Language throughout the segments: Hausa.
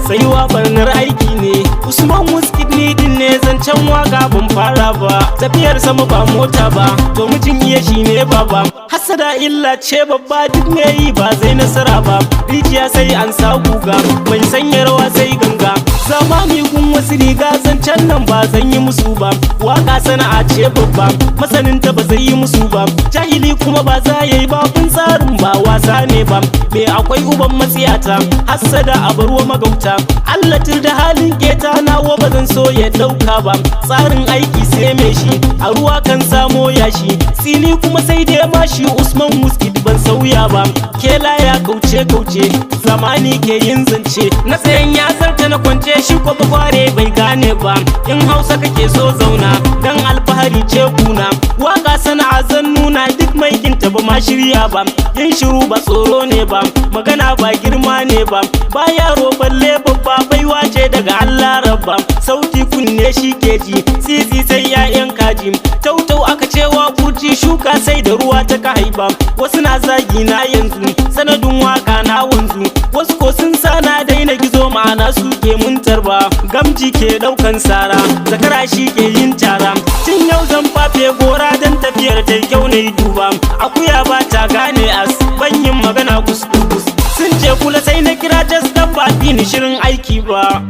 Tsayuwa barnar aiki ne, Usman Wizkid ni din ne, zancen waka ban fara ba. Tafiyar sama ba mota ba, to mutum iya shi ne baba. Hassada illa ce babba, duk me yi ba zai nasara ba. Rijiya sai an sa guga, mai sanya rawa sai ganga. Zamani gun wasu riga, zancen nan ba zan yi musu ba. Waka sana'a ce babba, masanin ta ba zai yi musu ba. Jahili kuma ba za ya yi ba, kun tsarin ba wasa ne ba. Me akwai uban matsiyata, hassada a barwa magauta. Allah tur da halin keta nawa ba zan so ya dauka ba. Tsarin aiki sai me shi, a ruwa kan samo yashi. Tsini kuma sai dai mashi, Usman Wizkid ban sauya ba. Kela ya kauce kauce, zamani ke yin zance. Na tsayen ya zarta na kwance, shi ko kware bai gane ba. In Hausa kake so zauna, dan alfahari ce kuna. Waka sana'a zan nuna, duk mai kinta ba ma shirya ba. Yin shiru ba tsoro ne ba, magana ba girma ne ba. Ba yaro balle babba, baiwa ce daga Allah rabba. Sauti kunne shi ke ji, sisi sai 'ya'yan kaji. Tautau aka cewa kurci, shuka sai da ruwa ta ka haiba. Wasu na zagi na yanzu, sanadin waka na wanzu. Wasu ko sun sana daina gizo, ma'ana su ke mun tarba. Gamji ke daukan sara, zakara shi ke yin cara. Tun yau zan fafe gora, dan tafiyar ta kyau na yi duba. Akuya ba ta gane as, ban yin magana kuskus. Sun ce kula sai na kira jas, dan ba ni shirin aiki ba.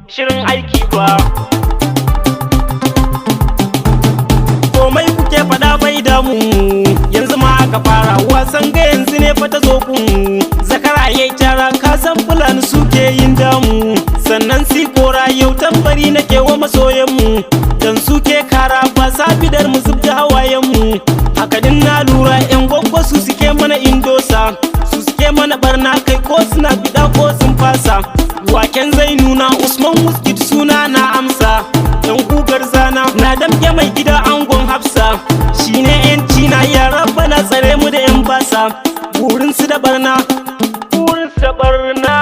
Shirin aiki ba. Komai kuke fada bai damu, yanzu ma aka fara. Wasan ga yanzu ne fa ta zo kun. Zakara yayi cara, ka san fulani suke yin damu. Sannan si kora yau tambari nake wa masoyanmu, dan suke kara ba sabidar mu zubda hawayenmu. Haka din na lura yan gwaggo su suke mana indosa, su suke mana barna kai ko suna bida ko sun fasa. Waken zai nuna, Usman Wizkid suna na amsa. Dan gugar zana na damke mai gida angon Hafsa. Shine yanci na, ya rabba na tsare mu da yan basa. Burin su da barna, burin su da barna.